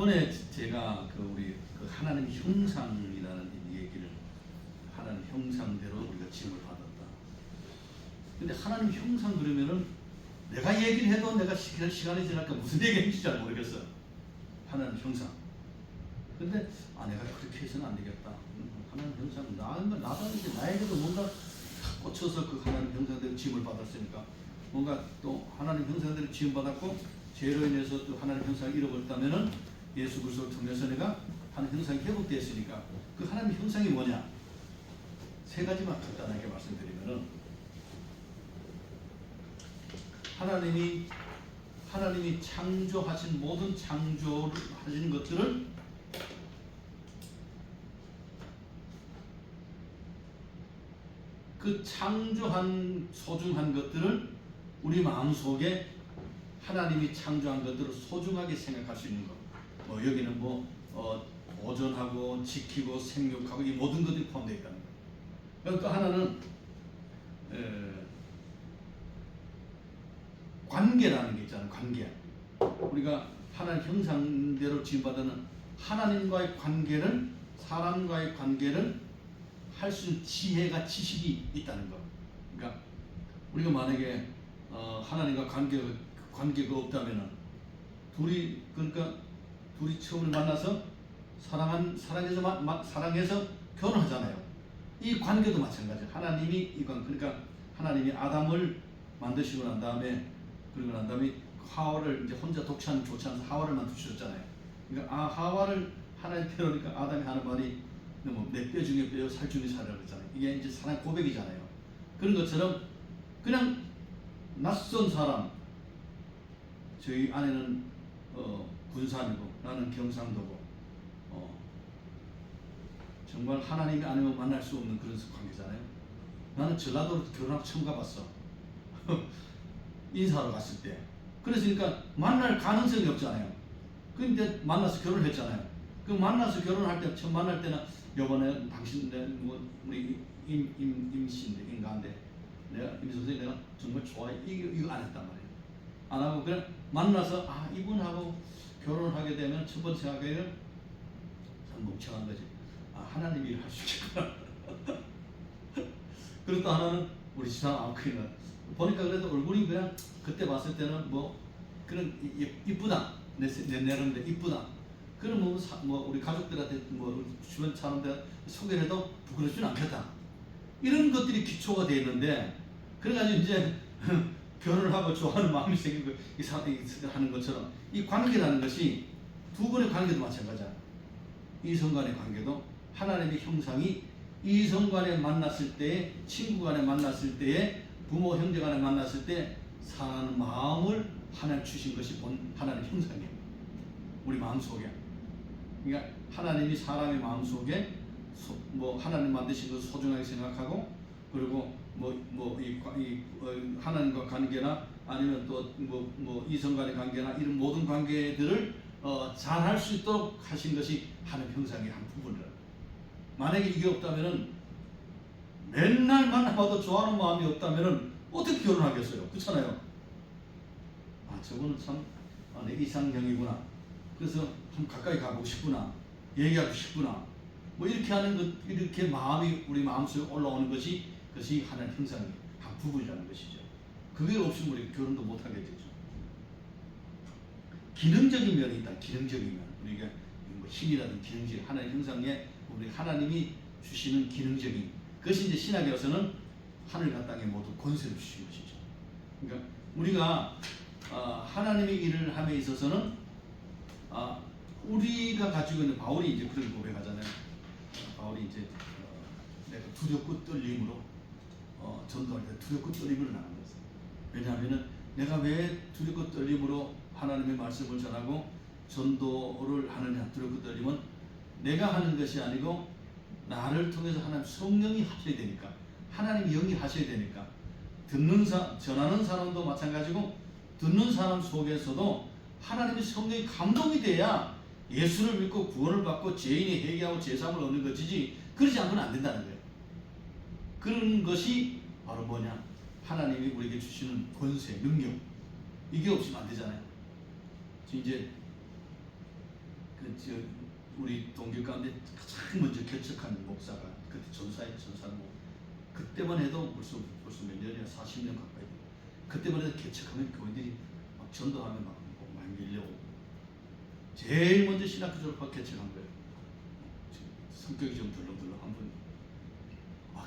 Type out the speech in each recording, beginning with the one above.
지난번에 제가 우리 하나님 형상이라는 얘기를, 하나님 형상대로 우리가 지음을 받았다. 근데 하나님 형상 그러면은 내가 얘기를 해도 내가 시간이 지날까 무슨 얘기인지 잘 모르겠어. 하나님 형상. 근데 내가 그렇게 해서는 안 되겠다. 하나님 형상 나도 이제 나에게도 뭔가 꽂혀서 그 하나님 형상대로 지음을 받았으니까 뭔가 또 하나님 형상대로 지음 받았고 죄로 인해서 또 하나님 형상을 잃어버렸다면은 예수 그리스도를 통해서 내가 하나님 형상이 회복됐으니까 그 하나님 형상이 뭐냐? 세 가지만 간단하게 말씀드리면은 하나님이 창조하신 모든 창조를 하시는 것들을 그 창조한 소중한 것들을 우리 마음속에 하나님이 창조한 것들을 소중하게 생각할 수 있는 것. 여기는 보존하고 지키고 생육하고 이 모든 것들이 포함되어 있다는 것. 그리고 또 하나는 관계라는 게 있잖아요. 관계. 우리가 하나님 형상대로 지음받은 하나님과의 관계를, 사람과의 관계를 할 수 있는 지혜가, 지식이 있다는 것. 그러니까 우리가 만약에 하나님과 관계가 없다면은 둘이 처음에 만나서 사랑해서 결혼하잖아요. 이 관계도 마찬가지예요. 그러니까 하나님이 아담을 만드시고 난 다음에 하와를 이제 혼자 독차는 좋지 않아서 하와를 만드셨잖아요. 그러니까 하와를 하나님 태우니까 아담이 하는 말이 내 뼈 중에 뼈, 살 중에 살이라고 그랬잖아요. 이게 이제 사랑 고백이잖아요. 그런 것처럼 그냥 낯선 사람, 저희 아내는 군산이고 나는 경상도고 정말 하나님이 아니면 만날 수 없는 그런 관계잖아요. 나는 전라도로 결혼하고 처음 가봤어. 인사하러 갔을 때. 그러니까 만날 가능성이 없잖아요. 근데 만나서 결혼을 했잖아요. 그 만나서 결혼할 때, 처음 만날 때는 요번에 당신 우리 임신인가인데 내가 임선생 내가 정말 좋아해. 이거 안 했단 말이에요. 안 하고 그냥 만나서 이분하고 결혼하게 되면 첫 번째 생각에는 참 멍청한 거지. 하나님이 일을 할 수 있겠구나. 그리고 또 하나는 우리 집사람 그냥 보니까 그래도 얼굴이 그냥 그때 봤을 때는 그런 이쁘다. 내는데 이쁘다. 그럼 우리 가족들한테 주변 사람들 소개해도 부끄럽지는 않겠다. 이런 것들이 기초가 되어 있는데 그래가지고 이제 결혼을 하고 좋아하는 마음이 생기고 하는 것처럼 이 관계라는 것이 두 분의 관계도 마찬가지야. 이성 간의 관계도 하나님의 형상이 이성 간에 만났을 때, 친구 간에 만났을 때에, 부모 형제 간에 만났을 때 사는 마음을 하나님 주신 것이 본 하나님의 형상이에요. 우리 마음속에. 그러니까 하나님이 사람의 마음속에 하나님 만드신 것을 소중하게 생각하고 그리고 하나님과 관계나 아니면 또 이성 간의 관계나 이런 모든 관계들을 잘 할 수 있도록 하신 것이 하나님 형상의 한 부분이라고. 만약에 이게 없다면은 맨날 만나봐도 좋아하는 마음이 없다면은 어떻게 결혼하겠어요? 그렇잖아요. 저분은 참 내 이상형이구나. 그래서 좀 가까이 가보고 싶구나. 얘기하고 싶구나. 이렇게 하는 것, 이렇게 마음이 우리 마음속에 올라오는 것이 그것이 하나님 형상의 한 부분이라는 것이죠. 그게 없으면 우리 결혼도 못하게 되죠. 기능적인 면이 있다. 기능적인 면. 우리가 힘이라든 기능적인 하나님 형상에 우리 하나님이 주시는 기능적인 그것이 이제 신학에 와서는 하늘과 땅에 모두 권세를 주신 것이죠. 그러니까 우리가 하나님의 일을 함에 있어서는 우리가 가지고 있는 바울이 이제 그런 고백하잖아요. 바울이 이제 내가 두렵고 떨림으로 전도할 때 두렵고 떨림으로 나간 거죠. 왜냐하면은 내가 왜 두렵고 떨림으로 하나님의 말씀을 전하고 전도를 하느냐. 두렵고 떨림은 내가 하는 것이 아니고 나를 통해서 하나님 성령이 하셔야 되니까, 하나님 영이 하셔야 되니까, 전하는 사람도 마찬가지고 듣는 사람 속에서도 하나님의 성령이 감동이 돼야 예수를 믿고 구원을 받고 죄인이 회개하고 제사함을 얻는 것이지 그러지 않고는 안 된다는 거예요. 그런 것이 바로 뭐냐? 하나님이 우리에게 주시는 권세, 능력. 이게 없으면 안 되잖아요. 이제 우리 동기 가운데 가장 먼저 개척한 목사가 그때 전사모 그때만 해도 벌써 몇 년이야 40년 가까이 그때만 해도 개척하면 교인들이 막 전도하면 막 많이 밀려오고 제일 먼저 신학교 졸업하고 개척한 거예요. 성격이 좀 덜렁덜렁 한 분.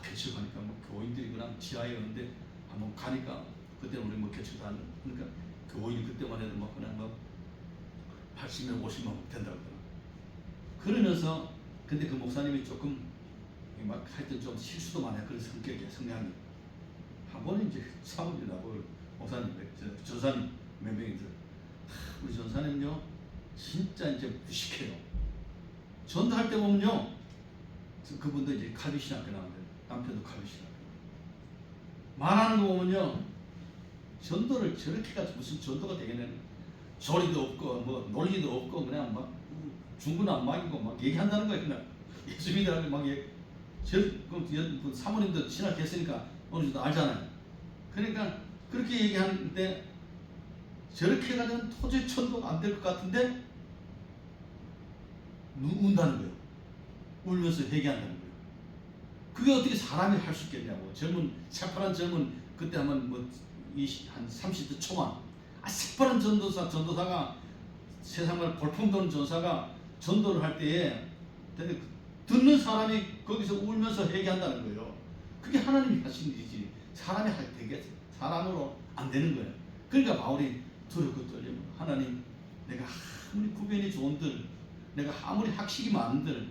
개척하니까 뭐 교인들이 그냥 지하에 오는데 한번 가니까 그때는 우리 뭐 개척도 안 그러니까 교인이 그때만 해도 막 그냥 뭐 80명 50명 된다고 그러면서 근데 그 목사님이 조금 막 하여튼 좀 실수도 많이 해 그런 성격이야 성향이 한 번은 이제 사모님 나보고 목사님 전사님 몇 명인들 우리 전사님요 진짜 이제 무식해요. 전도할 때 보면요 그분도 이제 칼빈신학교 나왔는데 남편도 칼빈신학교 말하는 거 보면요 전도를 저렇게 가지고 무슨 전도가 되겠냐는 소리도 없고 뭐 논리도 없고 그냥 막 중구난방이고 막 얘기한다는 거예요. 그냥 예수 믿으라고 막 그 사모님도 신학했으니까 어느 정도 알잖아요. 그러니까 그렇게 얘기하는데 저렇게 가지고는 도저히 전도가 안 될 것 같은데 운다는 거예요. 울면서 회개한다는 거예요. 그게 어떻게 사람이 할 수 있겠냐고. 새파란 젊은 그때 한번 한 30대 초반 새파란 전도사가 세상을 볼품 도는 전사가 전도를 할 때에 듣는 사람이 거기서 울면서 회개한다는 거예요. 그게 하나님이 하신 일이지 사람이 할 때게 사람으로 안 되는 거예요. 그러니까 바울이 두렵고 떨리면 하나님 내가 아무리 구변이 좋은들 내가 아무리 학식이 많은들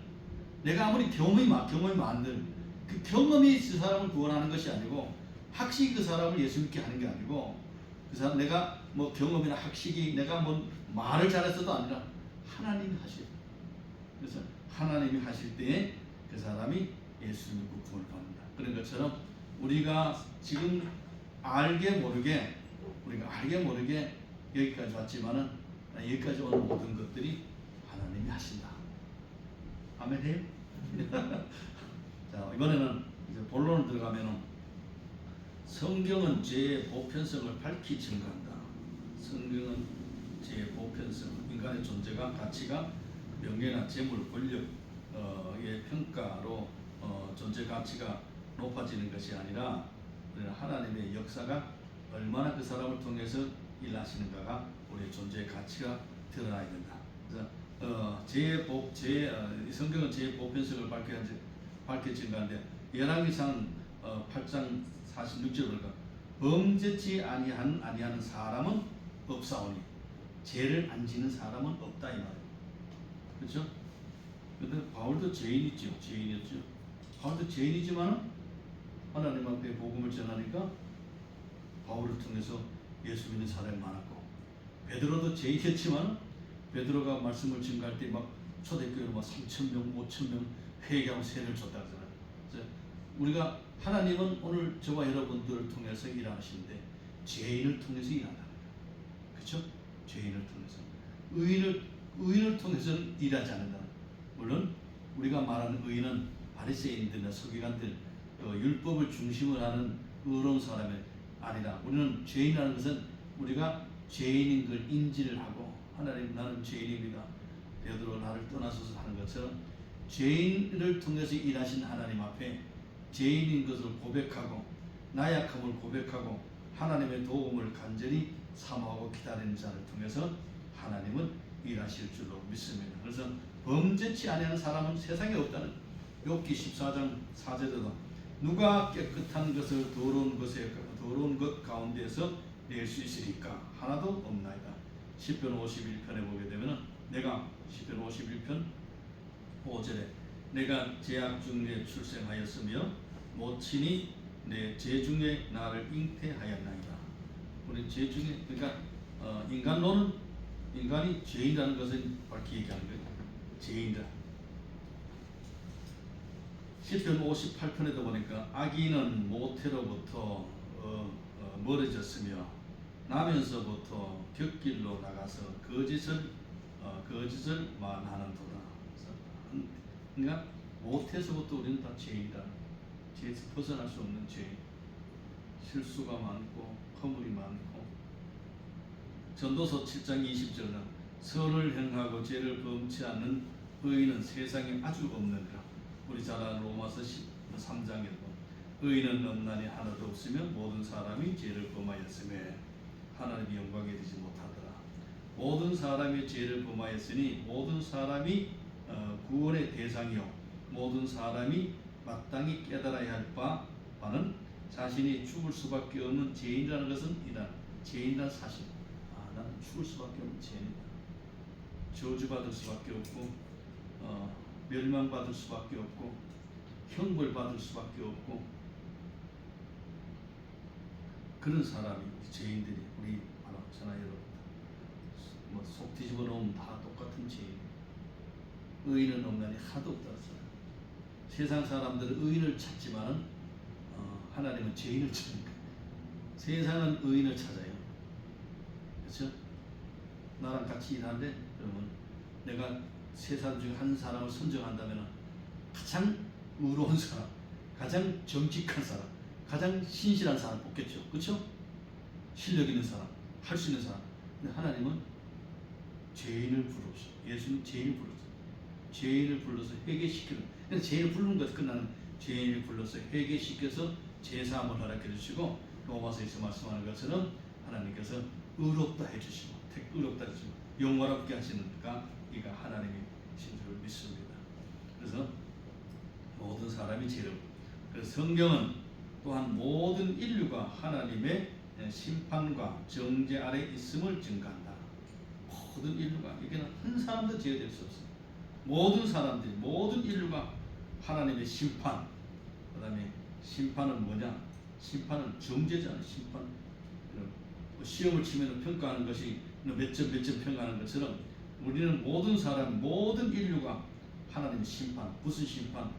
내가 아무리 경험이 많은들 그 경험이 그 사람을 구원하는 것이 아니고 학식이 그 사람을 예수 믿게 하는 게 아니고 그 사람 내가 뭐 경험이나 학식이 내가 뭐 말을 잘했어도 아니라 하나님이 하실 그래서 하나님이 하실 때에 그 사람이 예수 믿고 구원을 받는다. 그런 것처럼 우리가 지금 알게 모르게 여기까지 왔지만은 여기까지 오는 모든 것들이 하나님이 하신다. 아멘 해요? 자 이번에는 이제 본론을 들어가면은 성경은 죄의 보편성을 밝히 증거한다. 성경은 죄의 보편성, 인간의 존재가 가치가 명예나 재물, 권력의 평가로 존재 가치가 높아지는 것이 아니라 하나님의 역사가 얼마나 그 사람을 통해서 일하시는가가 우리의 존재의 가치가 드러나야 된다. 그래서 성경은 죄의 보편성을 밝히 증거하는데 열왕기상 8장 46절 보니까 범죄치 아니하는 사람은 없사오니 죄를 안 지는 사람은 없다 이 말이에요. 그렇죠? 근데 바울도 죄인이었죠. 바울도 죄인이지만 하나님 앞에 복음을 전하니까 바울을 통해서 예수 믿는 사람이 많았고 베드로도 죄인이었지만 베드로가 말씀을 증거할 때 막 초대교회로 막 3,000명, 5,000명 회개하고 세례를 줬다 그러잖아요. 그래서 우리가 하나님은 오늘 저와 여러분들을 통해서 일하시는데 죄인을 통해서 일한다는 거예요. 그렇죠? 죄인을 통해서 의인을 통해서는 일하지 않는다. 물론 우리가 말하는 의인은 바리새인들이나 서기관들 율법을 중심으로 하는 의로운 사람이 아니라 우리는 죄인이라는 것은 우리가 죄인인 걸 인지를 하고 하나님 나는 죄인입니다. 베드로 나를 떠나소서 하는 것처럼 죄인을 통해서 일하신 하나님 앞에 죄인인 것을 고백하고 나약함을 고백하고 하나님의 도움을 간절히 사모하고 기다리는 자를 통해서 하나님은 일하실 줄로 믿습니다. 그래서 범죄치 아니하는 사람은 세상에 없다는 욥기 14장 4절에도 누가 깨끗한 것을 더러운 것 가운데서 낼 수 있으리까 하나도 없나이다. 시편 51편에 보게 되면은 내가 시편 51편 5절에 내가 죄악 중에 출생하였으며 모친이 내 죄 중에 나를 잉태하였나이다. 우리 죄 중에 그러니까 인간론은 인간이 죄인이라는 것을 밝히 얘기하는 거예요. 죄인이다. 시편 58편에도 보니까 악인은 모태로부터 멀어졌으며 나면서부터 곁길로 나가서 거짓을 말하는도다. 그러니까 모태에서부터 우리는 다 죄인이다. 죄에서 벗어날 수 없는 죄인. 실수가 많고 허물이 많고 전도서 7장 20절은 선을 행하고 죄를 범치 않는 의인은 세상에 아주 없느니라. 우리 잘 아는 로마서 3장에도 의인은 없나니 하나도 없으며 모든 사람이 죄를 범하였음에 하나님의 영광에 이르지 못하더라. 모든 사람이 죄를 범하였으니 모든 사람이 구원의 대상이요 모든 사람이 마땅히 깨달아야 할 바는 자신이 죽을 수밖에 없는 죄인이라는 것은 이란 죄인이라는 사실. 나는 죽을 수밖에 없는 죄인이다. 저주받을 수밖에 없고 멸망받을 수밖에 없고 형벌받을 수밖에 없고 그런 사람이 죄인들이 우리 저나 여러분 속 뒤집어 놓으면 다 똑같은 죄인. 의인은 없나니 하도 없다. 세상 사람들은 의인을 찾지만은 하나님은 죄인을 찾으니까. 세상은 의인을 찾아요. 그렇죠? 나랑 같이 일하는데 그러면 내가 세 사람 중에 한 사람을 선정한다면 가장 의로운 사람, 가장 정직한 사람, 가장 신실한 사람 뽑겠죠. 그렇죠? 실력 있는 사람, 할 수 있는 사람. 근데 하나님은 죄인을 부르셔. 예수는 죄인을 불렀어요. 죄인을 불러서 회개시키는. 그냥 죄인을 부르는 것이 끝나는 죄인을 불러서 회개시켜서 제사함을 허락해 주시고 로마서에서 말씀하는 것처럼 하나님께서 의롭다 해주시고 의롭다 해주시고 영원롭게 하시는가 이가 하나님의 신주를 믿습니다. 그래서 모든 사람이 죄를 그래서 성경은 또한 모든 인류가 하나님의 심판과 정죄 아래 있음을 증가한다. 모든 인류가 이게는 한 사람도 제외될 수 없어요. 모든 사람들이 모든 인류가 하나님의 심판. 그다음에 심판은 뭐냐? 심판은 정죄잖아요. 심판. 시험을 치면 평가하는 것이 몇 점 평가하는 것처럼 우리는 모든 사람 모든 인류가 하나님의 심판. 무슨 심판?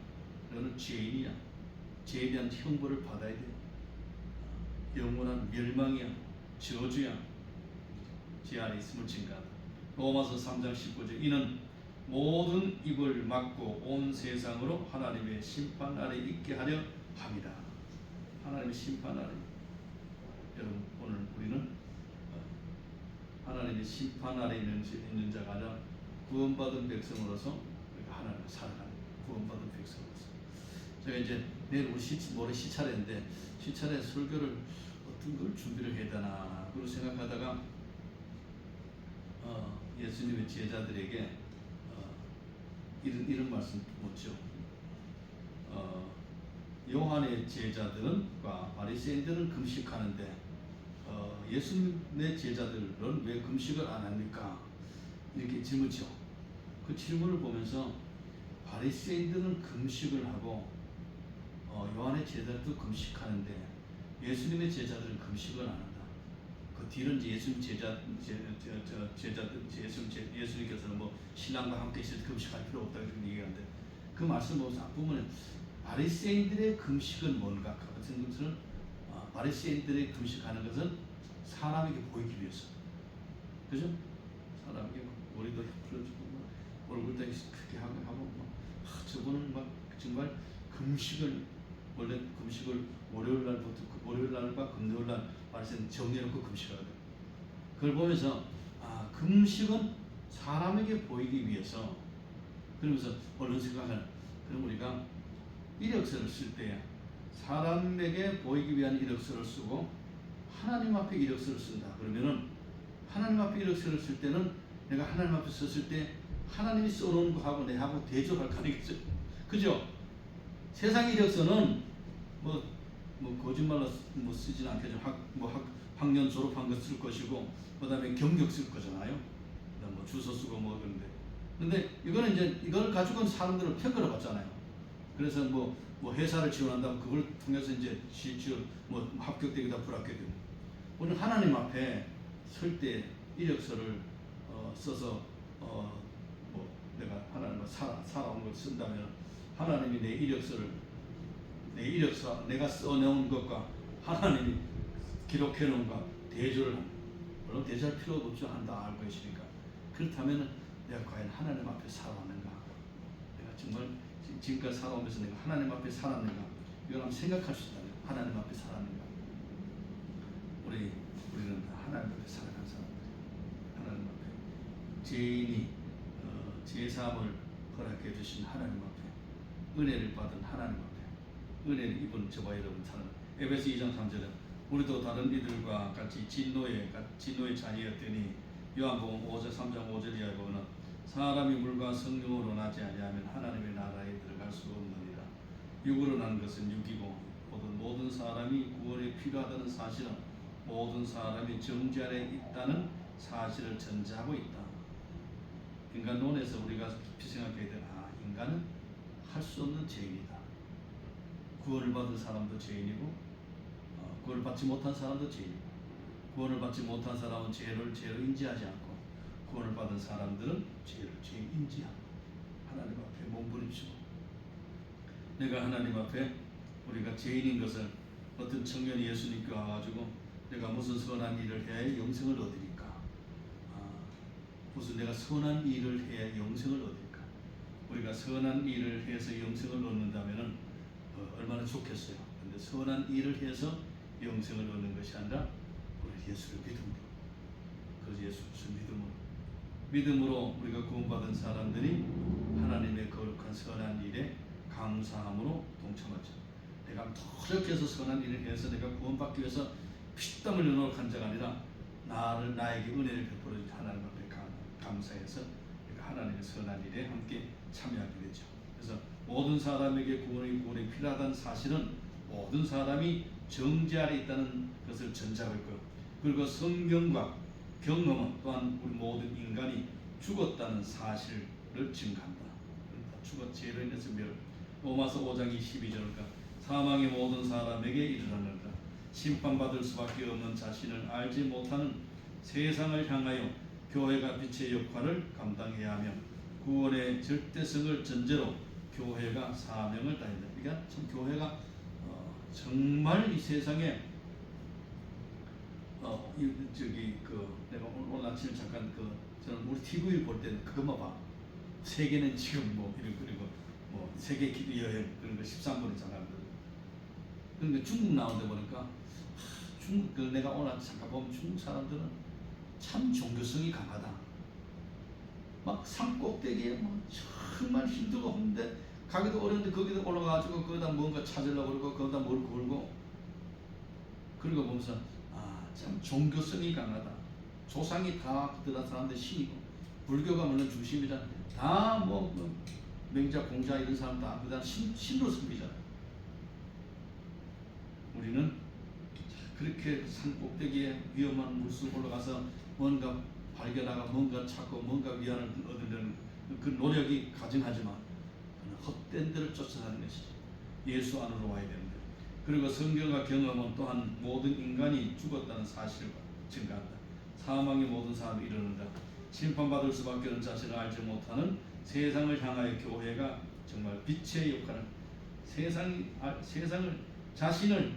너는 죄인이야. 죄에 대한 형벌을 받아야 돼. 영원한 멸망이야. 저주야. 죄 아래 있음을 증가한다. 로마서 3장 19절 이는 모든 입을 막고 온 세상으로 하나님의 심판 아래 있게 하려 합니다. 하나님의 심판 아래. 여러분 오늘 우리는 하나님의 심판 아래 있는 자가 아니라 구원받은 백성으로서 하나님을 살아가는 구원받은 백성으로서. 제가 이제 내일 우리 모레 시차례인데 시차례 설교를 어떤 걸 준비를 해야 되나 그런 생각하다가 예수님의 제자들에게 이런 말씀 묻죠. 요한의 제자들은과 바리새인들은 금식하는데 예수님의 제자들은 왜 금식을 안 합니까? 이렇게 질문죠. 그 질문을 보면서 바리새인들은 금식을 하고 요한의 제자들도 금식하는데 예수님의 제자들은 금식을 안 한다. 그 뒤는 이제 예수님 예수님께서는 뭐 신랑과 함께 있을 때 금식할 필요 없다 이렇게 얘기하는데 그 말씀 보면 바리새인들의 금식은 뭔가 같은 것은 바리새인들의 금식하는 것은 사람에게 보이기 위해서, 그죠? 사람에게 머리도 풀어주고 얼굴도 크게 하고 저분은 막 정말 금식을 원래 금식을 월요일 날과 금요일 날 바리새인 정해놓고 금식하거든. 그걸 보면서 금식은 사람에게 보이기 위해서. 그러면서 얼른 생각하는 그럼 우리가 이력서를 쓸 때 사람에게 보이기 위한 이력서를 쓰고 하나님 앞에 이력서를 쓴다. 그러면은 하나님 앞에 이력서를 쓸 때는 내가 하나님 앞에 썼을 때 하나님이 써놓은 거하고 내하고 대조할 가능성이 있죠. 그죠? 세상 이력서는 뭐 거짓말로 쓰지는 않겠죠. 학년 졸업한 거 쓸 것이고, 그다음에 경력 쓸 거잖아요. 그다음 뭐 주소 쓰고 뭐 그런데. 근데 이거는 이제 이걸 가지고는 사람들을 평가를 받잖아요. 그래서 뭐 회사를 지원한다면 그걸 통해서 이제 합격되기다 불합격되기다. 오늘 하나님 앞에 설 때 이력서를 써서 내가 하나님 살아온 걸 쓴다면 하나님이 내 이력서 내가 써놓은 것과 하나님이 기록해 놓은 것 대조를 합니다. 물론 대조할 필요가 없죠. 한다 할 것이니까. 그렇다면 내가 과연 하나님 앞에 살아왔는가? 내가 정말 지금까지 살아오면서 내가 하나님 앞에 살았는가? 이걸 한번 생각할 수 있다면 하나님 앞에 살았는가? 우리는 하나님 앞에 살아간 사람들. 하나님 앞에 죄인이 제사함을 허락해 주신 하나님 앞에, 은혜를 받은 하나님 앞에, 은혜를 입은 저와 여러분 사는 에베소 2장 3절에 우리도 다른 이들과 같이 진노의 자녀였더니, 요한복음 5장 3장 5절 이하에 보면 사람이 물과 성령으로 나지 아니하면 하나님의 나라에 들어갈 수 없느니라. 육으로 난 것은 육이고 모든 사람이 구원에 필요하다는 사실은 모든 사람이 정죄 아래 있다는 사실을 전제하고 있다. 인간론에서 우리가 깊이 생각해야 돼. 인간은 할 수 없는 죄인이다. 구원을 받은 사람도 죄인이고, 구원을 받지 못한 사람도 죄인이고, 구원을 받지 못한 사람은 죄를 인지하지 않고, 구원을 받은 사람들은 죄를 인지하고 하나님 앞에 몸부림치고, 내가 하나님 앞에 우리가 죄인인 것을 어떤 청년이 예수님께 와가지고 내가 무슨 선한 일을 해야 영생을 얻으리까? 무슨 내가 선한 일을 해야 영생을 얻을까? 우리가 선한 일을 해서 영생을 얻는다면은 얼마나 좋겠어요. 근데 선한 일을 해서 영생을 얻는 것이 아니라 우리 예수를 믿음으로, 그래서 예수를 믿음으로 우리가 구원받은 사람들이 하나님의 거룩한 선한 일에 감사함으로 동참하죠. 내가 노력해서 선한 일을 해서 내가 구원받기 위해서 피땀을 흘려 자가 아니라 나에게 은혜를 베풀어 주신 하나님 앞에 감사해서 하나님의 선한 일에 함께 참여하게 되죠. 그래서 모든 사람에게 구원이 필요하다는 사실은 모든 사람이 정죄 아래 있다는 것을 전제하고 있고요. 그리고 성경과 경험은 또한 우리 모든 인간이 죽었다는 사실을 증가한다. 죄로 인해서 로마서 5장 22절과 사망의 모든 사람에게 이르렀느니라. 심판받을 수밖에 없는 자신을 알지 못하는 세상을 향하여 교회가 빛의 역할을 감당해야 하며, 구원의 절대성을 전제로 교회가 사명을 다한다. 그러니까 참 교회가 정말 이 세상에 내가 오늘 아침에 잠깐 저는 우리 TV 볼 때는 그것만 봐. 세계는 지금 그리고 세계 기도 여행 그런 거 13분이 잠깐. 그러니까 중국 나오는데 보니까 중국 내가 오늘 잠깐 보면 중국 사람들은 참 종교성이 강하다. 막 산 꼭대기에 정말 힘들고 한데 가기도 어려운데 거기다 올라가가지고 거기다 뭔가 찾으려고 그러고 거기다 뭘 걸고, 그런 거 보면서 참 종교성이 강하다. 조상이 다 그들 사람들 신이고, 불교가 물론 중심이잖아. 다 맹자 공자 이런 사람 다 그다음 신으로 섬기잖아. 우리는 그렇게 산 꼭대기에 위험한 물속 올라가서 뭔가 발견하고 뭔가 찾고 뭔가 위안을 얻으려는 그 노력이 가증하지만 헛된 데를 쫓아가는 것이지. 예수 안으로 와야 되는데. 그리고 성경과 경험은 또한 모든 인간이 죽었다는 사실을 증가한다. 사망의 모든 사람이 이르는다. 심판받을 수밖에 없는 자신을 알지 못하는 세상을 향하여 교회가 정말 빛의 역할을, 세상을 자신을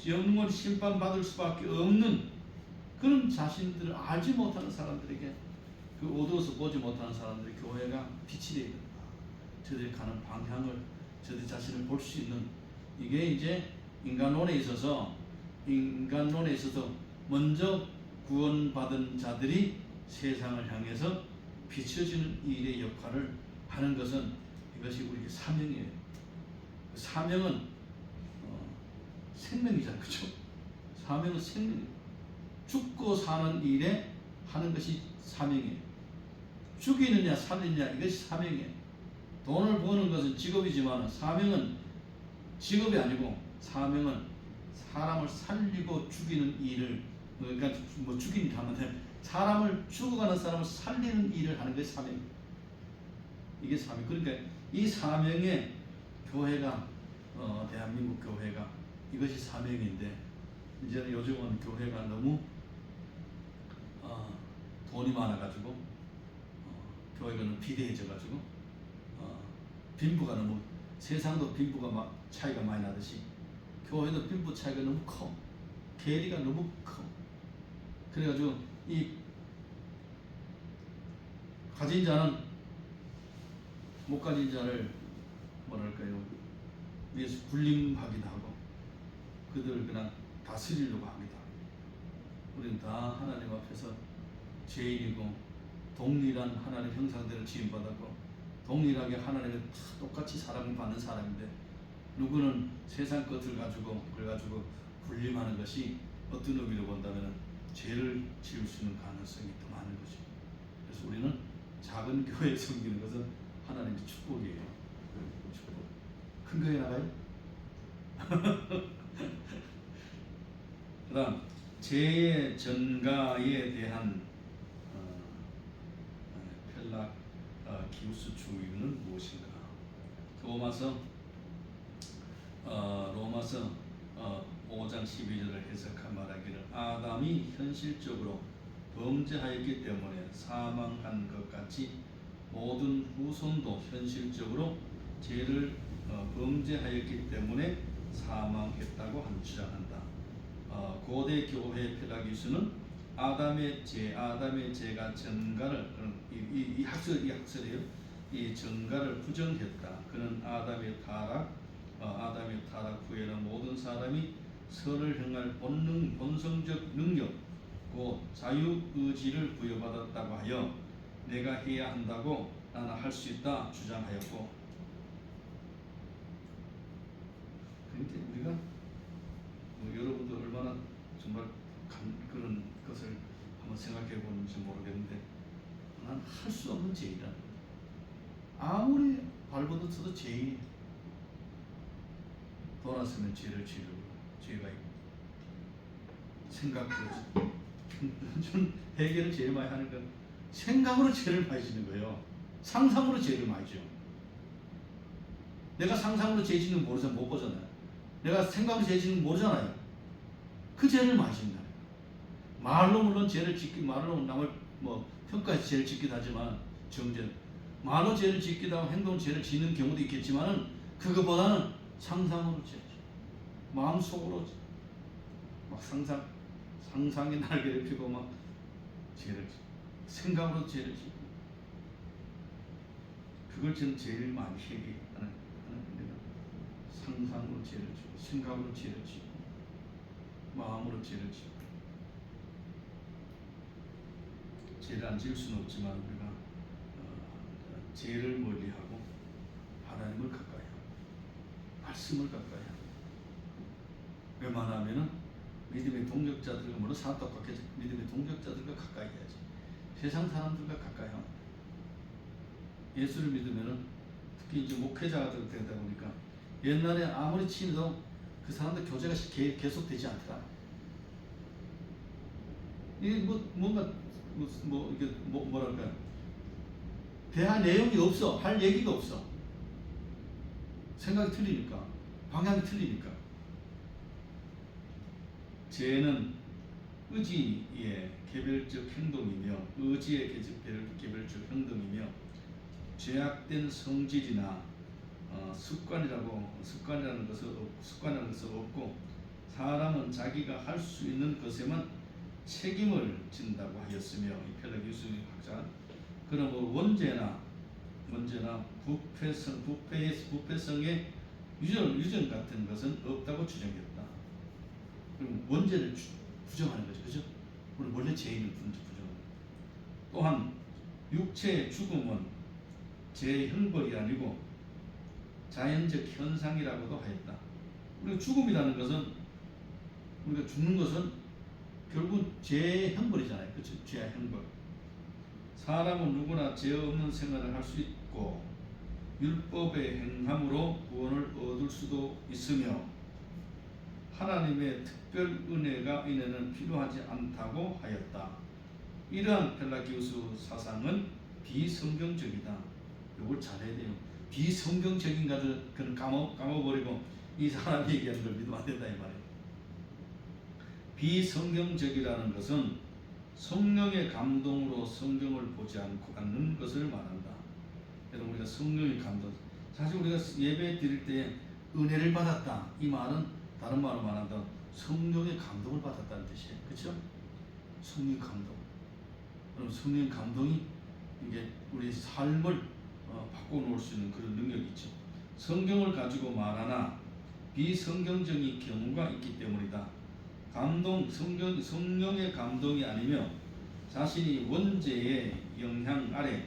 영원 심판받을 수밖에 없는 그런 자신들을 알지 못하는 사람들에게, 그 어두워서 보지 못하는 사람들이 교회가 빛이 되야 된다. 저들이 가는 방향을, 저들 자신을 볼 수 있는, 이게 이제 인간론에 있어서 먼저 구원받은 자들이 세상을 향해서 비춰지는 일의 역할을 하는 것은 이것이 우리의 사명이에요. 사명은 생명이잖아요. 그렇죠? 사명은 생명이에요. 죽고 사는 일에 하는 것이 사명이에요. 죽이느냐 살리느냐 이것이 사명이에요. 돈을 버는 것은 직업이지만 사명은 직업이 아니고, 사명은 사람을 살리고 죽이는 일을, 그러니까 죽이는 일 하면 돼. 사람을 죽어가는 사람을 살리는 일을 하는 것이 사명. 이게 사명. 그러니까 이 사명에 교회가 대한민국 교회가 이것이 사명인데, 이제는 요즘은 교회가 너무 돈이 많아가지고 교회가 너무 비대해져가지고 빈부가 너무, 세상도 빈부가 차이가 많이 나듯이 교회도 빈부 차이가 너무 커. 괴리가 너무 커. 그래가지고 이 가진 자는 못 가진 자를 위에서 군림하기도 하고 그들을 그냥 다스리려고 합니다. 우리는 다 하나님 앞에서 죄인이고 동일한 하나님의 형상대로 지음받았고 동일하게 하나님의 다 똑같이 사랑을 받는 사람인데 누구는 세상 것을 가지고 그래가지고 군림하는 것이 어떤 의미로 본다면 죄를 지을 수 있는 가능성이 더 많은 거죠. 그래서 우리는 작은 교회에 섬기는 것은 하나님의 축복이에요. 축복. 큰 교회 나가요? 그다음 죄의 전가에 대한 펠라기우스 주의는 무엇인가? 로마서 5장 12절을 해석한 말하기를 아담이 현실적으로 범죄하였기 때문에 사망한 것 같이 모든 후손도 현실적으로 죄를 범죄하였기 때문에 사망했다고 주장한다. 고대 교회 펠라기우스는 아담의 죄가 전가를 이 학설이에요. 이 전가를 부정했다. 그는 아담의 타락 후에는 모든 사람이 선을 행할 본성적 능력, 곧 자유의지를 부여받았다고 하여 내가 해야 한다고 나는 할 수 있다 주장하였고, 그러니까 우리가 여러분도 얼마나 정말 그런 것을 한번 생각해 보는지 모르겠는데 난 할 수 없는 죄이다. 아무리 발버둥쳐도 죄인이 돌아서면 죄를 지르고 죄가 있고 생각으로 전 해결을 제일 많이 하는 건 생각으로 죄를 많이 짓는 거예요. 상상으로 죄를 많이 지어. 내가 상상으로 죄 짓는 거 모르잖아요. 못 보잖아요. 내가 생각으로 죄 짓는 거 모르잖아요. 그 죄를 많이 짓는다. 말로 물론 죄를 짓기 말로 남을 평가해서 죄를 짓기도 하지만 정죄 말로 죄를 짓기도 하고 행동 죄를 짓는 경우도 있겠지만은 그거보다는 상상으로 죄, 마음속으로 막 상상의 날개를 펴고 막 죄를 생각으로 죄를 짓고 그걸 저는 제일 많이 회개하는 데가 상상으로 죄를 짓고 생각으로 죄를 짓고 마음으로 죄를 짓고 죄를 안 지을 수는 없지만 우리가 죄를 멀리하고 하나님을 가까이 하고 말씀을 가까이 하고 웬만하면은 믿음의 동력자들과 물론 사람 똑같겠지. 믿음의 동력자들과 가까이 해야지. 세상 사람들과 가까이 하고 예수를 믿으면은 특히 이제 목회자가 되다 보니까 옛날에 아무리 친해도 그 사람들 교제가 계속되지 않더라. 이게 뭔가 이게 뭐랄까 대화 내용이 없어. 할 얘기가 없어. 생각이 틀리니까 방향이 틀리니까. 죄는 의지의 개별적 행동이며 의지의 개별적 행동이며 죄악된 성질이나 습관이라는 것은 없고 사람은 자기가 할 수 있는 것에만 책임을 진다고 하였으며 이 펠라기우스 학자 그는 원죄나 부패성의 유전 같은 것은 없다고 주장했다. 그럼 원죄를 부정하는 거죠, 그죠? 우리 원래 죄인을 부정하는. 또한 육체의 죽음은 죄의 형벌이 아니고 자연적 현상이라고도 하였다. 우리가 죽음이라는 것은 우리가 죽는 것은 결국 죄의 형벌이잖아요, 그렇죠? 죄의 형벌. 사람은 누구나 죄 없는 생활을 할 수 있고 율법의 행함으로 구원을 얻을 수도 있으며 하나님의 특별 은혜가 이내는 필요하지 않다고 하였다. 이러한 펠라기우스 사상은 비성경적이다. 이걸 잘해야 돼요. 비성경적인 것을 그는 까먹어버리고 이 사람이 얘기하는 걸 믿으면 안 된다 이 말이에요. 비성경적이라는 것은 성령의 감동으로 성경을 보지 않는 것을 말한다. 여러분 우리가 성령의 감동, 사실 우리가 예배 드릴 때 은혜를 받았다 이 말은 다른 말로 말한다 성령의 감동을 받았다는 뜻이에요. 그렇죠? 성령 감동. 그럼 성령 감동이 이게 우리 삶을 바꿔놓을 수 있는 그런 능력이 있죠. 성경을 가지고 말하나 비성경적인 경우가 있기 때문이다. 성령의 감동이 아니며 자신이 원죄의 영향 아래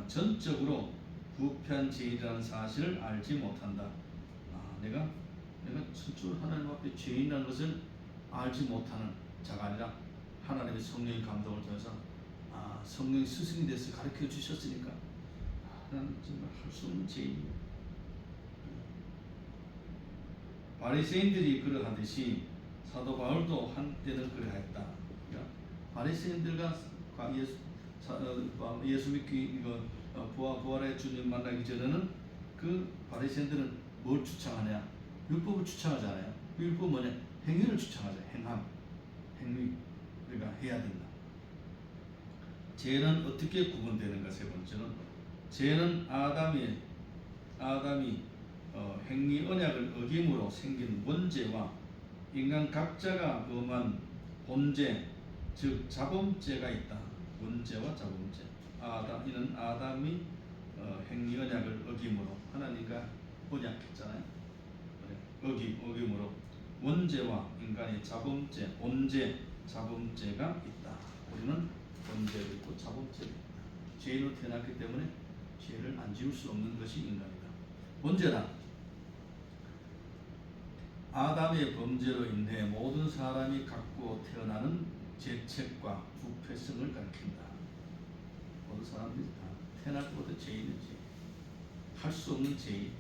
전적으로 부패한 죄인이라는 사실을 알지 못한다. 내가 천출 하나님 앞에 죄인이라는 것을 알지 못하는 자가 아니라 하나님의 성령의 감동을 통해서 성령의 스승이 돼서 가르쳐 주셨으니까 나는 정말 할 수 없는 죄인이야. 바리새인들이 그러하듯이 사도 바울도 한때는 그러하였다. 그러니까 바리새인들과 예수 믿기 부활의 주님 만나기 전에는 그 바리새인들은 뭘 주창하냐? 율법을 주창하잖아요. 율법 뭐냐? 행위를 주창하죠. 행위 우리가 해야 된다. 죄는 어떻게 구분되는가? 세 번째는 죄는 아담이 행위 언약을 어김으로 생긴 원죄와 인간 각자가 범한 본죄, 즉 자범죄가 있다. 원죄와 자범죄. 이는 아담이 행위 언약을 어김으로 하나님과 언약했잖아요. 어김으로 원죄와 인간의 자범죄, 본죄, 자범죄가 있다. 우리는 본죄도 있고 자범죄도 있다. 죄인으로 태어났기 때문에 죄를 안 지울 수 없는 것이 인간이다. 본죄다. 아담의 범죄로 인해 모든 사람이 갖고 태어나는 죄책과 부패성을 가리킨다. 모든 사람들이 다 태어날 때부터 죄인이지. 할 수 없는 죄인.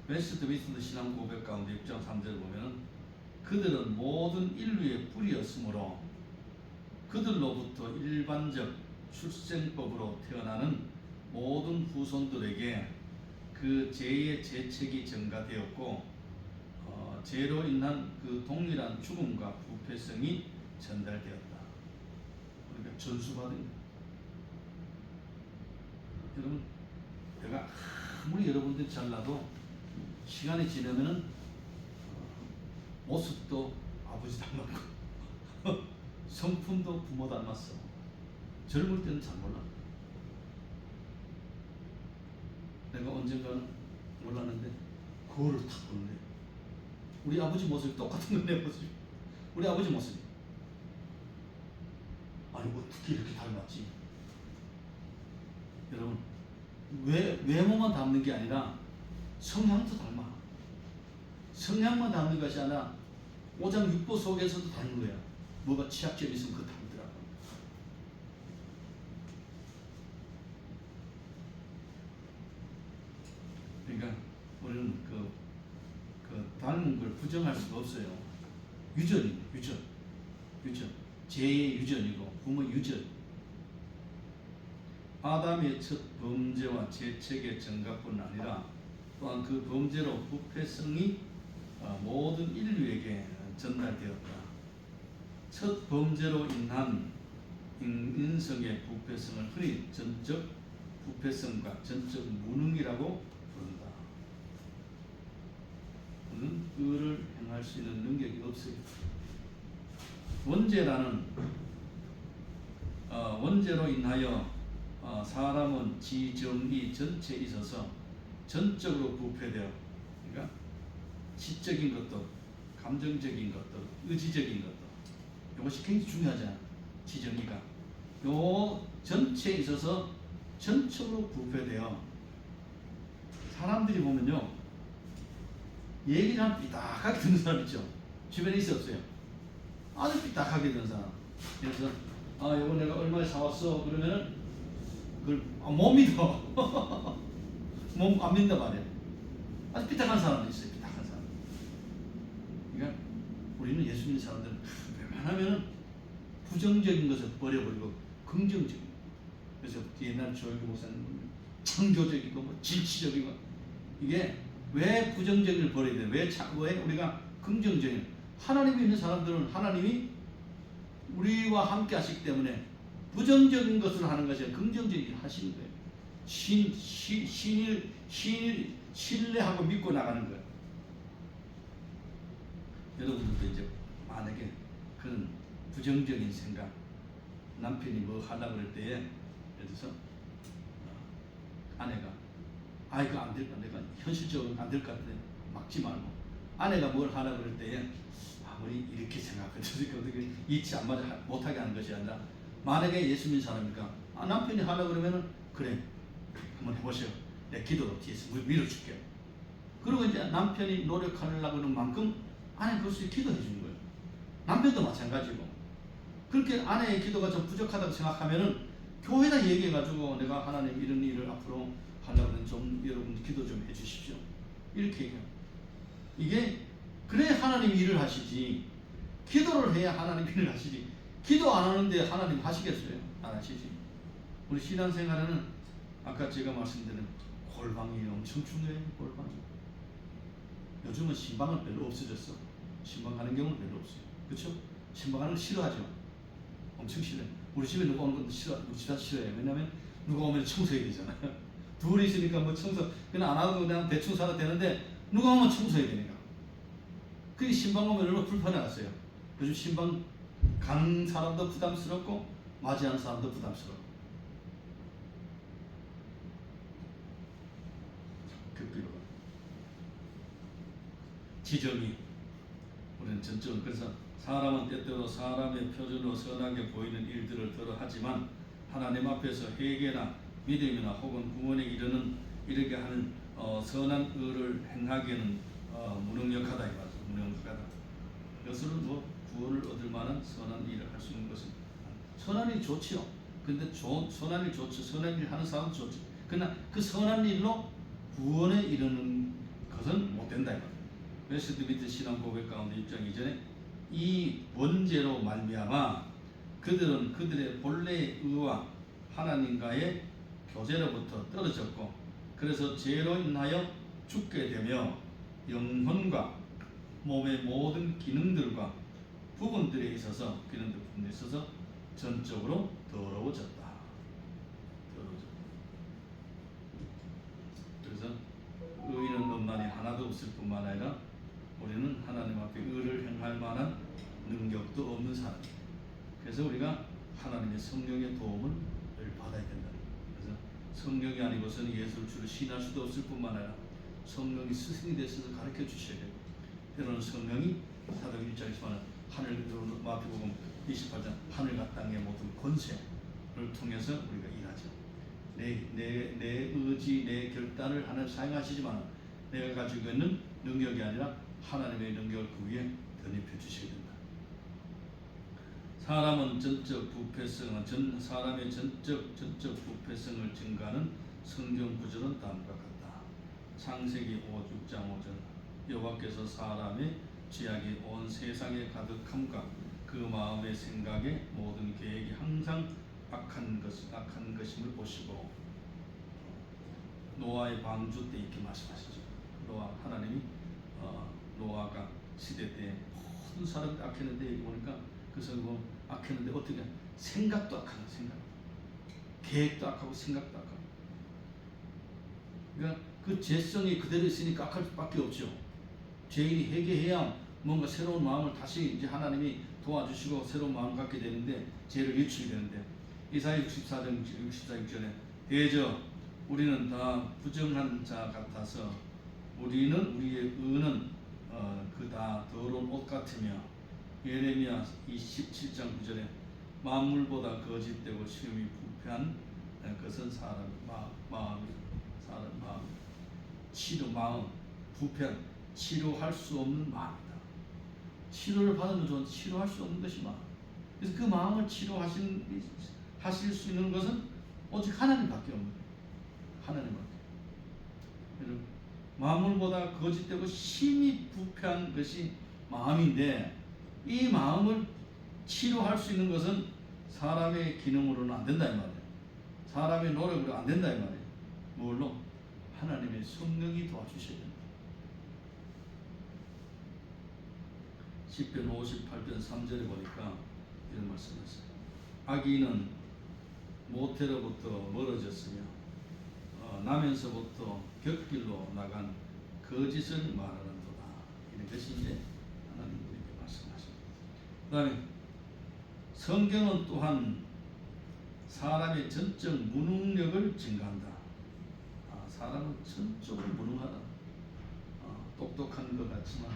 웨스트 미스터 신앙 고백 가운데 6장 3절을 보면은 그들은 모든 인류의 뿌리였으므로 그들로부터 일반적 출생법으로 태어나는 모든 후손들에게 그 죄의 죄책이 전가되었고 죄로 인한 그 동일한 죽음과 부패성이 전달되었다. 그러니까 전수받은 거예요. 여러분, 내가 아무리 여러분들이 잘나도 시간이 지나면은 모습도 아버지 닮았고 성품도 부모 닮았어. 젊을 때는 잘 몰라. 내가 언젠가는 몰랐는데 거울을 탁 보는데 우리 아버지 모습이 똑같은 건 내 모습이. 우리 아버지 모습이. 아니 어떻게 이렇게 닮았지? 여러분 외모만 닮는 게 아니라 성향도 닮아. 성향만 닮는 것이 아니라 오장육부 속에서도 닮는 거야. 뭐가 취약점이 있으면 그거 닮더라고. 그러니까 우리는 그 닮은 걸 부정할 수가 없어요. 유전이에요. 유전. 죄의 유전이고 부모의 유전. 아담의 첫 범죄와 죄책의 전가뿐 아니라 또한 그 범죄로 부패성이 모든 인류에게 전달되었다. 첫 범죄로 인한 인성의 부패성을 흔히 전적 부패성과 전적 무능이라고 부른다. 우리는 그를 행할 수 있는 능력이 없어요. 원죄로 인하여 사람은 지정의 전체에 있어서 전적으로 부패되어, 그러니까 지적인 것도, 감정적인 것도, 의지적인 것도, 이것이 굉장히 중요하잖아. 지정의가 요 전체에 있어서 전적으로 부패되어 사람들이 보면요, 얘기를 한 삐딱하게 듣는 사람 있죠. 주변에 있어 없어요? 아주 삐딱하게 듣는 사람. 그래서 이거 내가 얼마에 사왔어? 그러면은 그걸 못 믿어. 몸 안 믿는다 말이야. 아주 삐딱한 사람도 있어요. 삐딱한 사람. 그러니까 우리는 예수 믿는 사람들은 웬만하면은 부정적인 것을 버려버리고 긍정적인. 그래서 옛날 조영규 목사님 창조적이고 뭐 진취적이고, 이게 왜 부정적인 걸 버려야 돼? 왜 우리가 긍정적인? 하나님이 있는 사람들은 하나님이 우리와 함께 하시기 때문에 부정적인 것을 하는 것이 아니라 긍정적인 하시는 거예요. 신뢰하고 믿고 나가는 거예요. 여러분들도 이제 만약에 그런 부정적인 생각, 남편이 뭐 하려고 그럴 때에 예를 들어서 아내가 이거 안 될까? 내가 현실적으로 안 될 것 같은데 막지 말고, 아내가 뭘 하려고 그럴 때에 아무리 이렇게 생각해도 어떻게 이치 안 맞아 못하게 하는 것이 아니라 만약에 예수 믿는 사람이니까 남편이 하려고 그러면은 그래 한번 해보세요. 내 기도로 뒤에서 밀어줄게요. 그리고 이제 남편이 노력하려고 하는 만큼 아내 그것을 기도해 주는 거예요. 남편도 마찬가지고. 그렇게 아내의 기도가 좀 부족하다고 생각하면은 교회에다 얘기해가지고 내가 하나님 이런 일을 앞으로 하려면 좀 여러분 기도 좀 해주십시오. 이렇게 얘기해요. 이게 그래 하나님이 일을 하시지. 기도를 해야 하나님 일을 하시지. 기도 안 하는데 하나님 하시겠어요? 안 하시지. 우리 신앙생활에는 아까 제가 말씀드린 골방이 엄청 중요해요. 골방이. 요즘은 신방은 별로 없어졌어. 신방 가는 경우는 별로 없어요. 그렇죠? 신방 가는 거 싫어하죠. 엄청 싫어요. 우리 집에 누가 오는 것도 싫어. 우리 집 다 싫어해요. 왜냐면 누가 오면 청소해야 되잖아요. 둘이 있으니까 뭐 청소 그냥 안 하고 그냥 대충 살아도 되는데 누가 오면 청소해야 되니까. 그게 신방 오면 얼마나 불편해하세요. 요즘 신방 가는 사람도 부담스럽고 맞이하는 사람도 부담스럽고. 급기로 지정이 우리는 전적으로 그래서 사람은 때때로 사람의 표준으로 선하게 보이는 일들을 들어 하지만 하나님 앞에서 회개나 믿음이나 혹은 구원에 이르게 하는 선한 의를 행하기에는 무능력하다 이 말이죠. 무능력하다. 이것은 뭐 구원을 얻을 만한 선한 일을 할 수 있는 것은 선한 일이 좋지요. 근데 선한 일 좋죠. 선한 일 하는 사람은 좋죠. 그러나 그 선한 일로 구원에 이르는 것은 못 된다 이 말이에요. 웨스트 미트 신앙 고백 가운데 입장 이전에 이 원죄로 말미암아 그들은 그들의 본래의 의와 하나님과의 교제로부터 떨어졌고 그래서 죄로 인하여 죽게 되며 영혼과 몸의 모든 기능들과 부분들에 있어서 전적으로 더러워졌다. 그래서 의인은 없나니 하나도 없을 뿐만 아니라 우리는 하나님 앞에 의를 행할 만한 능력도 없는 사람. 그래서 우리가 하나님의 성령의 도움을 받아야 된다. 그래서 성령이 아니고서는 예수를 주로 신할 수도 없을 뿐만 아니라 성령이 스승이 되셔서 가르쳐 주셔야 되고 때로는 성령이 사도행 1장에서 하늘으로 마태복음 28장 하늘과 땅의 모든 권세를 통해서 우리가 일하죠. 내 의지, 내 결단을 하나님 사용하시지만 내가 가지고 있는 능력이 아니라 하나님의 능력을 그 위에 덧입혀 주셔야 된다. 사람의 전적 부패성을 증가하는 성경 구절은 다음과 같다. 창세기 5장 5절 여호와께서 사람의 죄악이 온 세상에 가득함과 그 마음의 생각의 모든 계획이 항상 악한 것임을 보시고 노아의 방주 때 이렇게 말씀하시죠. 하나님이 노아가 시대 때 모든 사람이 악했는데 여기 보니까 그래서 뭐 악했는데 어떻게 생각도 악하고 계획도 악하고 생각도 악하고 그러니까 그 죄성이 그대로 있으니까 악할 수밖에 없죠. 죄인이 회개해야 뭔가 새로운 마음을 다시 이제 하나님이 도와주시고 새로운 마음을 갖게 되는데 죄를 유출이 되는데 이사야 64장 64절에 대저 우리는 다 부정한 자 같아서 우리의 의는 그 다 더러운 옷 같으며 예레미야 27장 9절에 만물보다 거짓되고 시험이 부패한 것은 사람 마음 부패한 치료할 수 없는 마음이다. 치료를 받으면 좋은데 치료할 수 없는 것이 마음. 그래서 그 마음을 하실 수 있는 것은 오직 하나님밖에 없는 거예요. 하나님밖에. 만물보다 거짓되고 심히 부패한 것이 마음인데 이 마음을 치료할 수 있는 것은 사람의 기능으로는 안 된다 이 말이에요. 사람의 노력으로 안 된다 이 말이에요. 뭘로? 하나님의 성령이 도와주셔야 된다. 시편 58편 3절에 보니까 이런 말씀을 했어요. 악인은 모태로부터 멀어졌으며 나면서부터 곁길로 나간 거짓을 말하는도다. 이런 것이 이제 하나님 우리에게 말씀하십니다. 그 다음에 성경은 또한 사람의 전적 무능력을 증가한다. 사람은 전적으로 무능하다. 똑똑한 것 같지만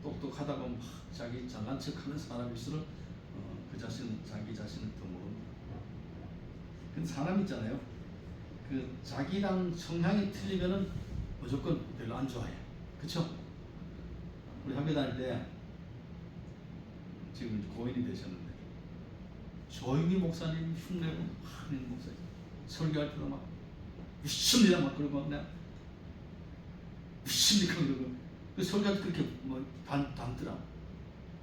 똑똑하다 보면 자기 잘난 척하는 사람일수록 그 자신 자기 자신을 더 모릅니다. 근데 사람 있잖아요. 그 자기랑 성향이 틀리면은 무조건 별로 안 좋아해요. 그렇죠? 우리 학교 다닐 때 지금 고인이 되셨는데 조용히 목사님 흉내고 하는 목사님 설교할 때도 막 믿습니다 막 그러고 그냥 믿습니까 그러고 그 설교할 때 그렇게 뭐 담더라.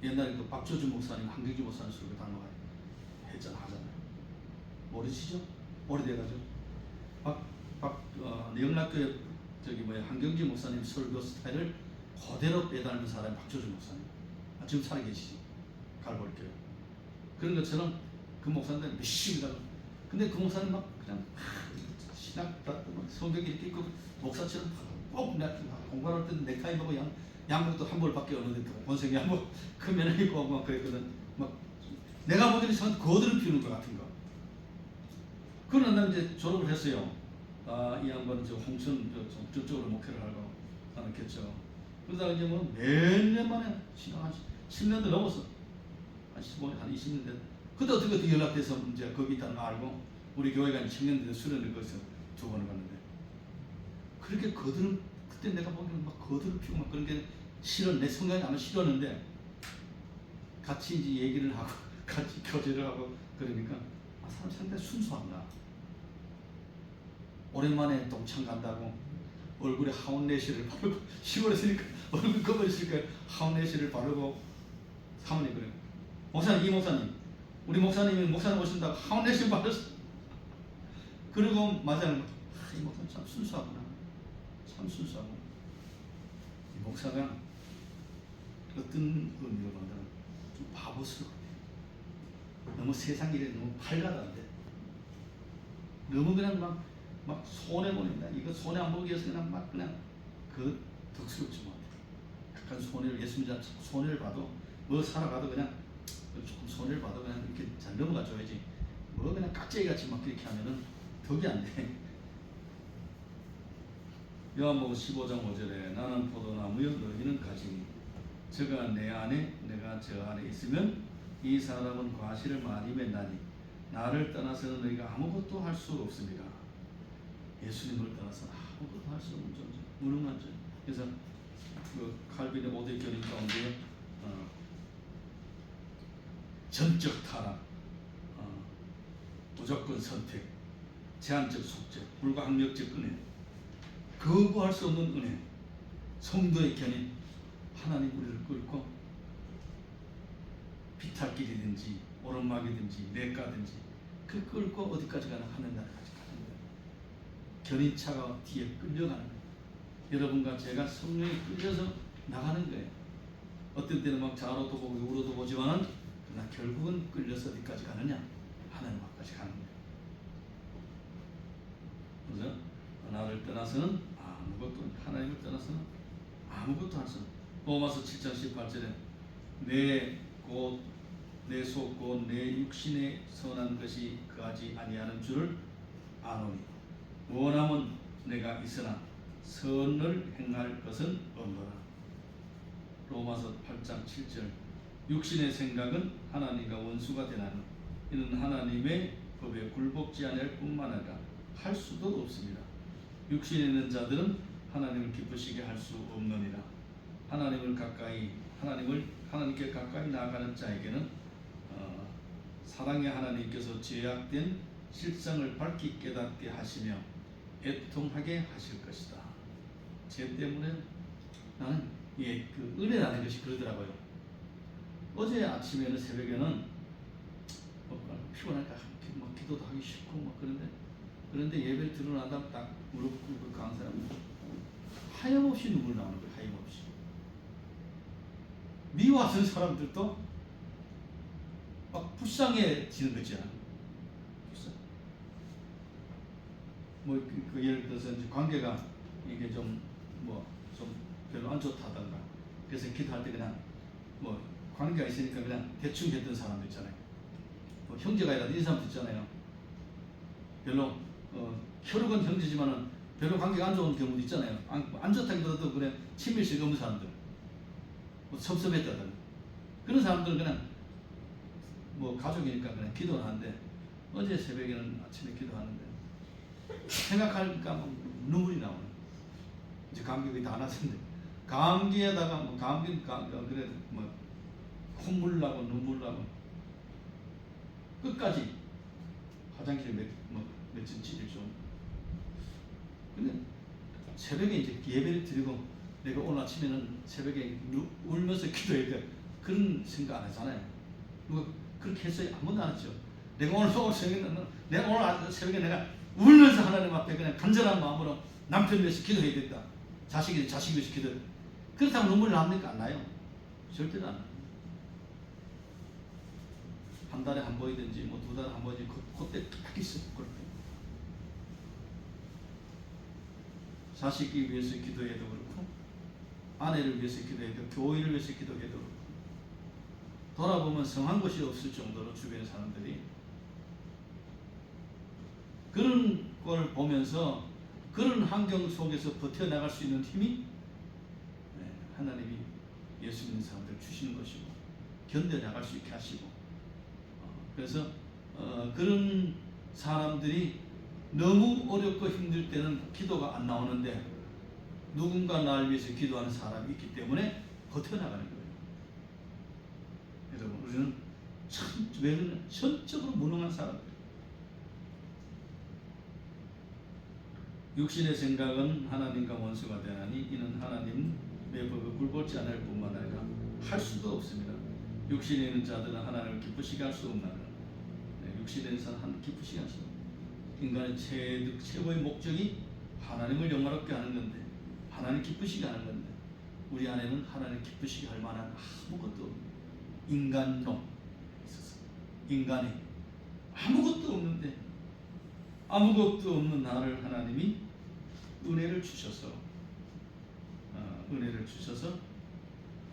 옛날에 그 박조준 목사님, 한경주 목사님 설교 단어가 하잖아요. 모르시죠? 오래돼가지고 영락교회 한경주 목사님 설교 스타일을 그대로 빼닮은 사람이 박조준 목사님. 지금 살아계시지. 갈볼게요. 그런 것처럼 그 목사님들 믿습니다. 근데 그 목사님 막 그냥 신학 성경 이렇게 있고 목사처럼 꼭 공부할 때 넥타이 보고 양복도 한 벌밖에 없는데 본색이 양복 큰 면을 입고 막 그랬거든. 막 내가 보기에는 전 거들을 피우는 것 같은 거. 그런 다음에 이제 졸업을 했어요. 이 양반은 저 홍천 저쪽으로 목회를 하고 나눴겠죠. 그러다가 이제 뭐 몇 년 만에 신앙 한 10년도 넘었어. 한 15년, 한 20년 됐. 그때 어떻게 연락돼서 이제 거기 있다는 거 알고 우리 교회가 청년들 수련을 거기서 2번을 갔는데 그렇게 거들은 그때 내가 보기에는 막 거들을 피우고 막 그런 게 싫어. 내 성향이 아마 싫었는데 같이 이제 얘기를 하고 같이 교제를 하고 그러니까 사람 상당히 순수한다. 오랜만에 동창 간다고 얼굴에 하운내시를 바르고 시골에서니까 얼굴 검어지니까 하운내시를 바르고 사모님 그래요. 목사님, 이 목사님, 우리 목사님이 목사님 오신다고 하운내시 바르셨어. 그리고 맞아요. 이 목사님 참 순수하구나. 참 순수하고 이 목사가 어떤 의미로 본다면 좀 바보스러워. 너무 세상 일에 너무 발랄한데 너무 그냥 막 손해 보낸다. 이거 손해 안 보기 위해서 그냥 그 덕스럽지 못해. 약간 손해를 예수님 손해를 봐도 뭐 살아가도 그냥 조금 손해를 봐도 그냥 이렇게 잘 넘어가 줘야지. 뭐 그냥 깍쟁이 같이 막 그렇게 하면은 덕이 안 돼. 요한복음 15장 5절에 나는 포도나무여 너희는 가지니 저가 내 안에 내가 저 안에 있으면 이 사람은 과실을 많이 맺나니 나를 떠나서는 너희가 아무것도 할 수 없습니다. 예수님을 떠나서 아무것도 할 수 없는 존재, 무능한 존재. 그래서 그 칼빈의 5대 견인 가운데 전적 타락, 무조건 선택, 제한적 속죄, 불가항력적 은혜, 거부할 수 없는 은혜, 성도의 견인, 하나님 우리를 끌고 비탈길이든지 오르막이든지 냇가든지 그 끌고 어디까지 가나 하는 나라까지 가는 거예요. 견인차가 뒤에 끌려가는 거예요. 여러분과 제가 성령이 끌려서 나가는 거예요. 어떤 때는 막 좌로도 보고 우로도 보지만은 그러나 결국은 끌려서 어디까지 가느냐? 하나님 앞까지 가는 거예요. 그래서 나를 떠나서는 아무것도, 하나님을 떠나서는 아무것도 할 수 없는. 로마서 7장 18절에 내 속 곧 내 육신에 선한 것이 그하지 아니하는 줄을 아노니 원함은 내가 있으나 선을 행할 것은 없노라. 로마서 8장 7절 육신의 생각은 하나님과 원수가 되나니 이는 하나님의 법에 굴복지 아니할 뿐만 아니라 할 수도 없습니다. 육신에 있는 자들은 하나님을 기쁘시게 할 수 없느니라. 하나님께 가까이 나아가는 자에게는 사랑의 하나님께서 죄악된 실상을 밝히 깨닫게 하시며 애통하게 하실 것이다. 죄 때문에 나는 그 은혜라는 것이 그러더라고요. 어제 아침에는 새벽에는 피곤하니까 막 기도도 하기 싫고 막 그런데 예배를 들어나다 딱 무릎 꿇고 강사람 하염없이 눈물 나오는 거예요. 하염없이. 미워하는 사람들도 막 불쌍해지는 거지 않아요. 예를 들어서 이제 관계가 이게 좀 별로 안 좋다던가 그래서 기도할 때 그냥 관계가 있으니까 그냥 대충 됐던 사람도 있잖아요. 형제가 아니라 이런 사람도 있잖아요. 별로 혈육은 형제지만은 별로 관계가 안 좋은 경우도 있잖아요. 안 좋다기보다도 그냥 친밀성이 없는 사람들, 섭섭했다든 그런 사람들은 그냥 뭐 가족이니까 그냥 기도는 하는데 어제 새벽에는 아침에 기도하는데 생각하니까 막 눈물이 나오네. 이제 감기 거의 다 났는데 감기에다가 뭐 그래 뭐 콧물 나고 눈물 나고 끝까지 화장실에 며칠 치질 좀. 근데 새벽에 이제 예배를 드리고 내가 오늘 아침에는 새벽에 울면서 기도해야 돼. 그런 생각 안 하잖아요. 누가 그렇게 했어요? 한 번도 안 했죠. 내가 오늘 새벽에 내가 울면서 하나님 앞에 그냥 간절한 마음으로 남편 위해서 기도해야 됐다. 자식 위해서 기도해. 그렇다고 눈물이 납니까? 안 나요. 절대로 안 나요. 한 달에 한 번이든지 뭐 두 달에 한 번이든지 그때 딱 있어요. 그럴 때. 자식이 위해서 기도해도 그렇고 아내를 위해서 기도해도 교회를 위해서 기도해도 그렇고 돌아보면 성한 것이 없을 정도로 주변의 사람들이 그런 걸 보면서 그런 환경 속에서 버텨나갈 수 있는 힘이 하나님이 예수 믿는 사람들 주시는 것이고 견뎌나갈 수 있게 하시고 그래서 그런 사람들이 너무 어렵고 힘들 때는 기도가 안 나오는데 누군가 나를 위해서 기도하는 사람이 있기 때문에 버텨나가는 거예요. 여러분 우리는 왜 전적으로 무능한 사람들. 육신의 생각은 하나님과 원수가 되나니 이는 하나님의 법을 굴복지 않을 뿐만 아니라 할 수도 없습니다. 육신에 있는 자들은 하나님을 기쁘시게 할 수 없나니 육신에 있는 사람은 기쁘시게 할 수 없습니다. 인간의 최고의 목적이 하나님을 영화롭게 하는 건데 하나님 기쁘시게 하는 건데 우리 안에는 하나님 기쁘시게 할 만한 아무것도 없는 인간론 있었어요. 인간이 아무것도 없는데 아무것도 없는 나를 하나님이 은혜를 주셔서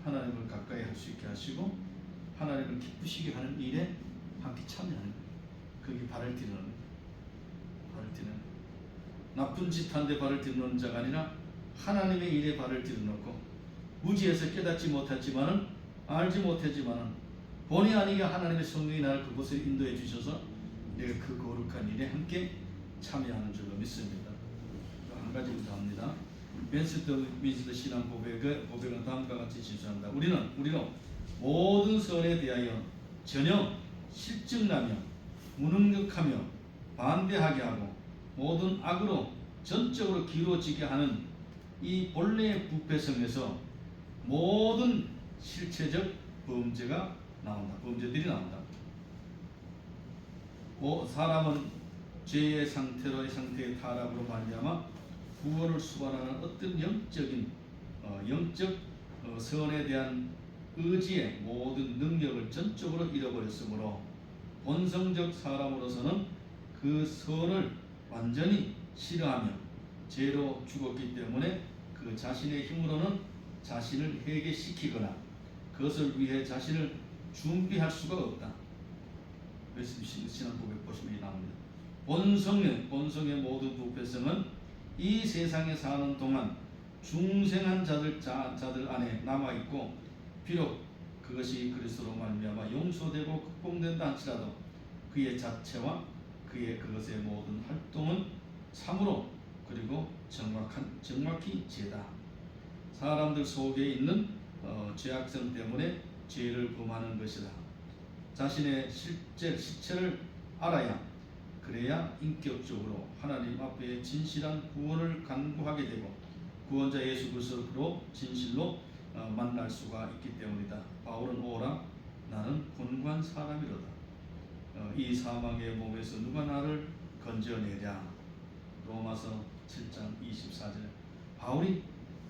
하나님을 가까이 할 수 있게 하시고 하나님을 기쁘시게 하는 일에 함께 참여하는 거예요. 거기 발을 디디는 거예요. 나쁜 짓 한데 발을 디디는 자가 아니라 하나님의 일에 발을 디디놓고 무지해서 깨닫지 못했지만은 알지 못했지만은 본의 아니게 하나님의 성령이 나를 그곳에 인도해 주셔서 내가 그 거룩한 일에 함께 참여하는 줄로 믿습니다. 한 가지 더 합니다. 웨스트민스터 신앙 고백은 다음과 같이 진술한다. 우리는 모든 선에 대하여 전혀 실증나며 무능력하며 반대하게 하고 모든 악으로 전적으로 기울어지게 하는 이 본래의 부패성에서 모든 실체적 범죄들이 나온다. 사람은 죄의 상태의 타락으로 말미암아 구원을 수반하는 어떤 영적 선에 대한 의지의 모든 능력을 전적으로 잃어버렸으므로 본성적 사람으로서는 그 선을 완전히 싫어하며 죄로 죽었기 때문에 그 자신의 힘으로는 자신을 회개시키거나 그것을 위해 자신을 준비할 수가 없다. 신앙 고백 보시면 나옵니다. 본성의 모든 부패성은 이 세상에 사는 동안 중생한 자들 안에 남아 있고 비록 그것이 그리스도로 말미암아 용서되고 극복된다 할지라도 그의 자체와 그것의 모든 활동은 참으로 그리고 정확히 죄다. 사람들 속에 있는 죄악성 때문에 죄를 범하는 것이다. 자신의 실체를 알아야 그래야 인격적으로 하나님 앞에 진실한 구원을 간구하게 되고 구원자 예수 그리스도로 진실로 만날 수가 있기 때문이다. 바울은 오라 나는 곤고한 사람이로다. 이 사망의 몸에서 누가 나를 건져내랴. 로마서 7장 24절. 바울이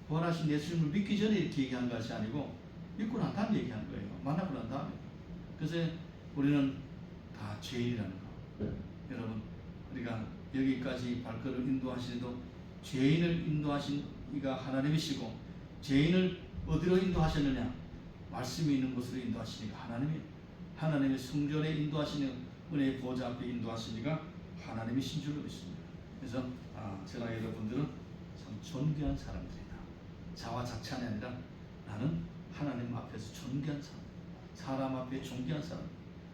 부활하신 예수님을 믿기 전에 이렇게 얘기한 것이 아니고 믿고 난 다음에 얘기한 거예요. 만나고 난 다음에. 그래서 우리는 다 죄인이라는 거. 여러분 우리가 여기까지 발걸음을 인도하시는데도 죄인을 인도하신 이가 하나님이시고 죄인을 어디로 인도하셨느냐? 말씀이 있는 곳으로 인도하시니까 하나님의 성전에 인도하시는 은혜의 보좌 앞에 인도하시니까 하나님이신 줄로 믿습니다. 그래서 저나 여러분들은 참 존귀한 사람들이다. 자화자찬이 아니라 나는 하나님 앞에서 존귀한 사람, 사람 앞에 존귀한 사람.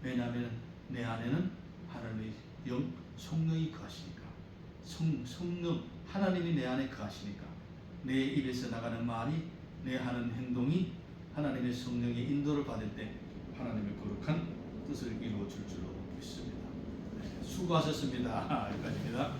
왜냐하면 내 안에는 하나님의 영 성령이 거하시니까. 성령 하나님이 내 안에 거하시니까 내 입에서 나가는 말이, 내 하는 행동이 하나님의 성령의 인도를 받을 때 하나님의 거룩한 뜻을 이루어 줄 줄로 믿습니다. 수고하셨습니다. 여기까지입니다.